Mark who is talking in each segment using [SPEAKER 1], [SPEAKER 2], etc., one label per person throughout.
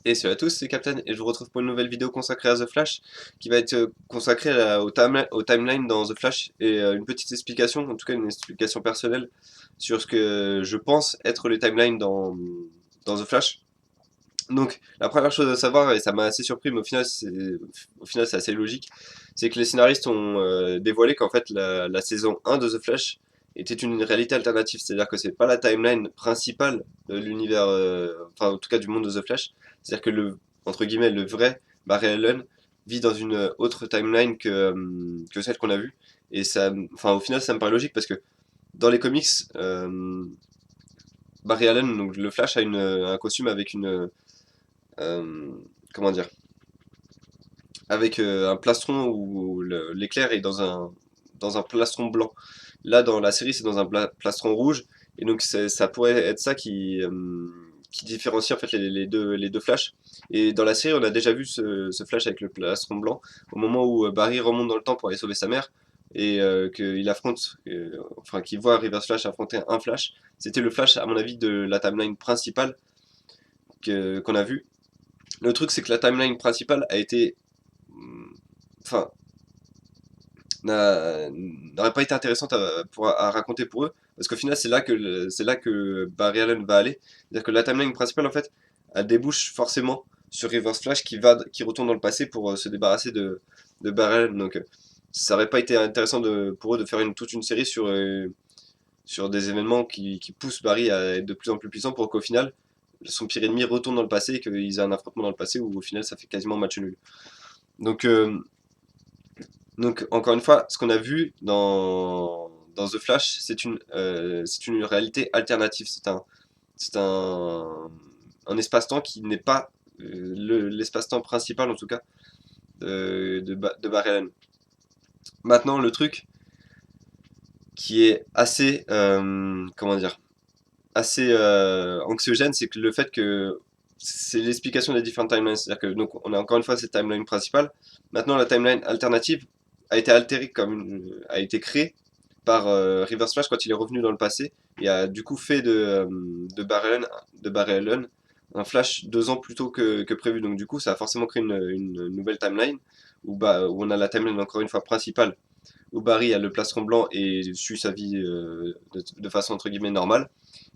[SPEAKER 1] Et salut à tous, c'est Captain et je vous retrouve pour une nouvelle vidéo consacrée à The Flash qui va être consacrée au timeline dans The Flash et une petite explication, en tout cas une explication personnelle sur ce que je pense être les timelines dans The Flash. Donc la première chose à savoir, et ça m'a assez surpris mais au final c'est assez logique, c'est que les scénaristes ont dévoilé qu'en fait la saison 1 de The Flash était une réalité alternative, c'est-à-dire que c'est pas la timeline principale de l'univers, enfin en tout cas du monde de The Flash, c'est-à-dire que entre guillemets, le vrai Barry Allen vit dans une autre timeline que celle qu'on a vue, et ça, enfin au final ça me paraît logique parce que dans les comics, Barry Allen, donc le Flash a un costume avec euh, comment dire, avec un plastron où l'éclair est dans un plastron blanc. Là, dans la série, c'est dans un plastron rouge, et donc ça pourrait être ça qui différencie en fait les deux Flash. Et dans la série, on a déjà vu ce Flash avec le plastron blanc au moment où Barry remonte dans le temps pour aller sauver sa mère et qu'il affronte, enfin qu'il voit Reverse Flash affronter un Flash. C'était le Flash, à mon avis, de la timeline principale qu'on a vu. Le truc, c'est que la timeline principale a été, enfin, n'aurait pas été intéressante à raconter pour eux, parce qu'au final, c'est là que Barry Allen va aller. C'est-à-dire que la timeline principale, en fait, elle débouche forcément sur Reverse Flash qui retourne dans le passé pour se débarrasser de Barry Allen. Donc, ça aurait pas été intéressant pour eux de faire toute une série sur des événements qui poussent Barry à être de plus en plus puissant pour qu'au final, son pire ennemi retourne dans le passé et qu'ils aient un affrontement dans le passé où au final, ça fait quasiment match nul. Donc, encore une fois, ce qu'on a vu dans The Flash, c'est une réalité alternative. C'est un espace-temps qui n'est pas l'espace-temps principal, en tout cas, de Barry Allen. Maintenant, le truc qui est assez, comment dire, assez anxiogène, c'est que le fait que c'est l'explication des différentes timelines. C'est-à-dire que donc, on a encore une fois cette timeline principale. Maintenant, la timeline alternative a été altérée a été créée par Reverse Flash quand il est revenu dans le passé et a du coup fait de Barry Allen un Flash 2 ans plus tôt que prévu. Donc du coup, ça a forcément créé une nouvelle timeline où on a la timeline encore une fois principale où Barry a le plastron blanc et suit sa vie de façon entre guillemets normale.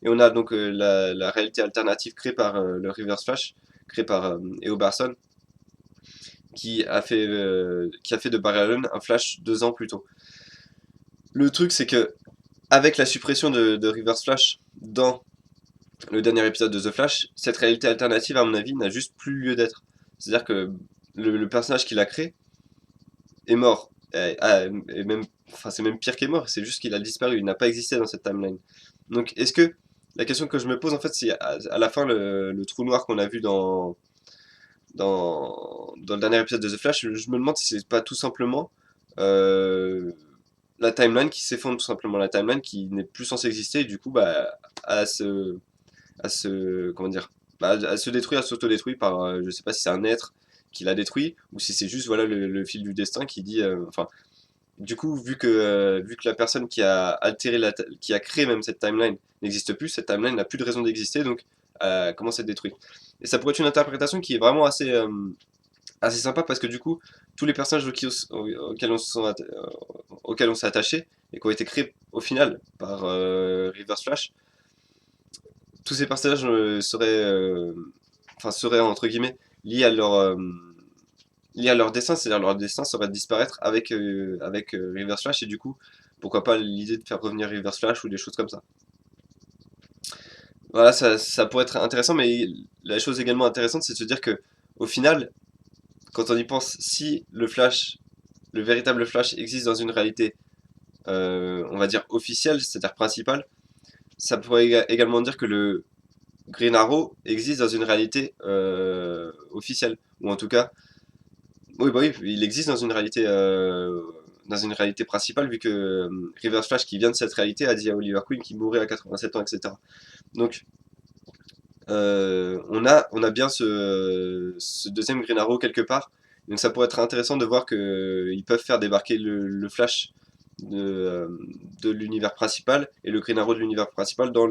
[SPEAKER 1] Et on a donc la réalité alternative créée par le Reverse Flash, créée par Eo Barson, qui a fait de Barry Allen un Flash 2 ans plus tôt. Le truc, c'est que avec la suppression de Reverse Flash dans le dernier épisode de The Flash, cette réalité alternative, à mon avis, n'a juste plus lieu d'être. C'est-à-dire que le personnage qu'il a créé est mort. Et même, enfin, c'est même pire qu'est mort, c'est juste qu'il a disparu, il n'a pas existé dans cette timeline. Donc, la question que je me pose, en fait, c'est à la fin, le trou noir qu'on a vu dans le dernier épisode de The Flash, je me demande si c'est pas tout simplement euh, la timeline qui s'effondre, tout simplement, la timeline qui n'est plus censée exister, et du coup, bah, à se, comment dire, bah, à se détruire, à s'autodétruire par, je sais pas si c'est un être qui l'a détruit, ou si c'est juste voilà le fil du destin qui dit, enfin, du coup, vu que la personne qui a altéré qui a créé même cette timeline n'existe plus, cette timeline n'a plus de raison d'exister, donc commence à être détruite. Et ça pourrait être une interprétation qui est vraiment assez sympa parce que du coup, tous les personnages auxquels on s'est attaché et qui ont été créés au final par Reverse Flash, tous ces personnages seraient entre guillemets liés à leur destin, c'est-à-dire leur destin serait de disparaître avec Reverse Flash et du coup, pourquoi pas l'idée de faire revenir Reverse Flash ou des choses comme ça. Voilà, ça pourrait être intéressant, mais la chose également intéressante, c'est de se dire que au final, quand on y pense, si le véritable Flash existe dans une réalité, on va dire officielle, c'est-à-dire principale, ça pourrait également dire que le Green Arrow existe dans une réalité officielle, ou en tout cas, oui, bah oui, il existe dans une réalité principale, vu que Reverse Flash, qui vient de cette réalité, a dit à Oliver Queen qu'il mourrait à 87 ans, etc. Donc, on a bien ce deuxième Green Arrow quelque part. Donc, ça pourrait être intéressant de voir qu'ils peuvent faire débarquer le Flash de l'univers principal et le Green Arrow de l'univers principal dans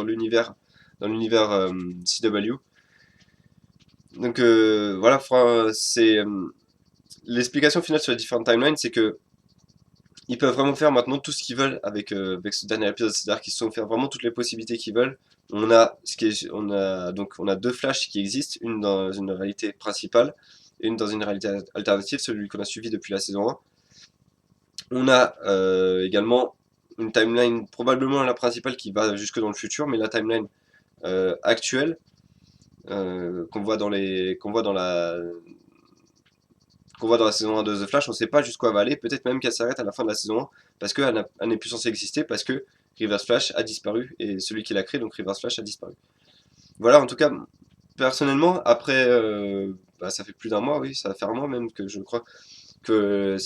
[SPEAKER 1] l'univers CW. Donc voilà, c'est l'explication finale sur les différentes timelines, c'est que ils peuvent vraiment faire maintenant tout ce qu'ils veulent avec ce dernier épisode, c'est-à-dire qu'ils se sont fait vraiment toutes les possibilités qu'ils veulent. On a deux flashs qui existent, une dans une réalité principale et une dans une réalité alternative, celui qu'on a suivi depuis la saison 1. On a également une timeline, probablement la principale qui va jusque dans le futur, mais la timeline actuelle qu'on voit dans la saison 1 de The Flash, on sait pas jusqu'où elle va aller, peut-être même qu'elle s'arrête à la fin de la saison 1, parce qu'elle n'est plus censée exister, parce que Reverse Flash a disparu, et celui qui l'a créé, donc Reverse Flash, a disparu. Voilà, en tout cas, personnellement, après, bah, ça fait plus d'un mois, oui, ça va faire un mois même que je crois que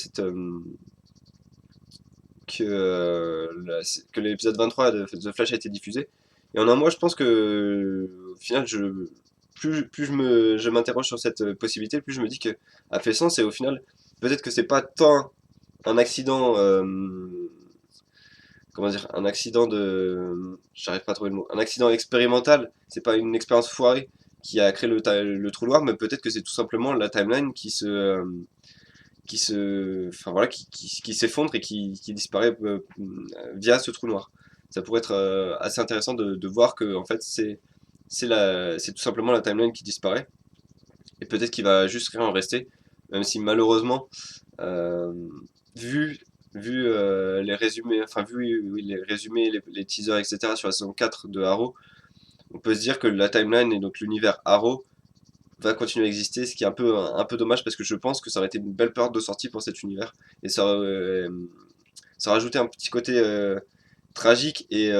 [SPEAKER 1] que l'épisode 23 de The Flash a été diffusé. Et en un mois, je pense que, au final, plus je m'interroge sur cette possibilité, plus je me dis que a fait sens. Et au final, peut-être que c'est pas tant un accident, comment dire, un accident j'arrive pas à trouver le mot, un accident expérimental. C'est pas une expérience foirée qui a créé le trou noir, mais peut-être que c'est tout simplement la timeline enfin voilà, qui s'effondre et qui disparaît via ce trou noir. Ça pourrait être assez intéressant de voir que en fait c'est tout simplement la timeline qui disparaît et peut-être qu'il va juste rien en rester, même si malheureusement euh, vu les résumés, enfin vu oui, les résumés, les teasers etc sur la saison 4 de Arrow, on peut se dire que la timeline et donc l'univers Arrow va continuer à exister, ce qui est un peu dommage parce que je pense que ça aurait été une belle porte de sortie pour cet univers et ça rajoutait un petit côté tragique et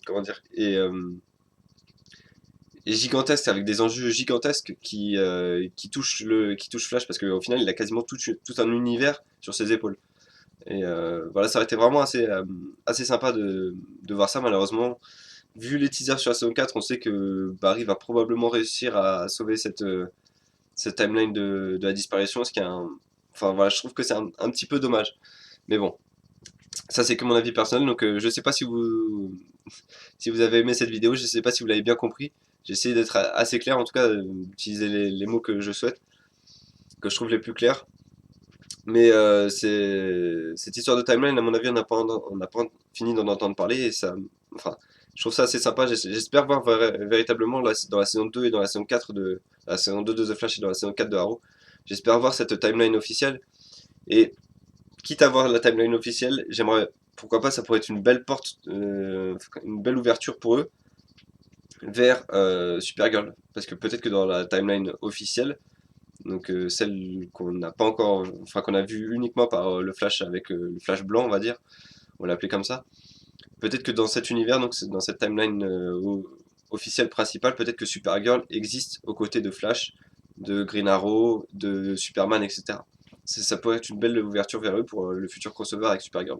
[SPEAKER 1] comment dire et gigantesque avec des enjeux gigantesques qui touchent Flash parce qu'au final il a quasiment tout un univers sur ses épaules et voilà ça aurait été vraiment assez sympa de voir ça malheureusement vu les teasers sur la saison 4 on sait que Barry va probablement réussir à sauver cette timeline de la disparition, ce qui est enfin voilà, je trouve que c'est un petit peu dommage. Mais bon, ça c'est que mon avis personnel, donc je sais pas si vous avez aimé cette vidéo, je sais pas si vous l'avez bien compris. J'ai essayé d'être assez clair, en tout cas, d'utiliser les mots que je souhaite, que je trouve les plus clairs. Mais cette histoire de timeline, à mon avis, on n'a pas fini d'en entendre parler et ça, enfin, je trouve ça assez sympa. J'espère voir véritablement dans la saison 2 et dans la saison 4 la saison 2 de The Flash et dans la saison 4 de Arrow. J'espère voir cette timeline officielle et quitte à voir la timeline officielle, j'aimerais, pourquoi pas, ça pourrait être une belle porte, une belle ouverture pour eux vers Supergirl. Parce que peut-être que dans la timeline officielle, donc celle qu'on n'a pas encore, enfin qu'on a vue uniquement par le Flash avec le Flash blanc, on va dire, on l'a appelé comme ça. Peut-être que dans cet univers, donc dans cette timeline officielle principale, peut-être que Supergirl existe aux côtés de Flash, de Green Arrow, de Superman, etc. Ça pourrait être une belle ouverture vers eux pour le futur crossover avec Supergirl.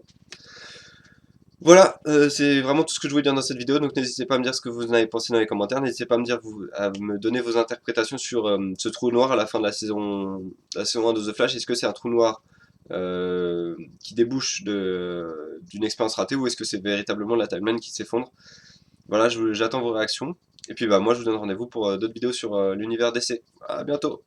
[SPEAKER 1] Voilà, c'est vraiment tout ce que je voulais dire dans cette vidéo, donc n'hésitez pas à me dire ce que vous en avez pensé dans les commentaires, n'hésitez pas à à me donner vos interprétations sur ce trou noir à la fin de la saison 1 de The Flash. Est-ce que c'est un trou noir qui débouche d'une expérience ratée ou est-ce que c'est véritablement la timeline qui s'effondre? Voilà, j'attends vos réactions. Et puis bah moi je vous donne rendez-vous pour d'autres vidéos sur l'univers DC. À bientôt!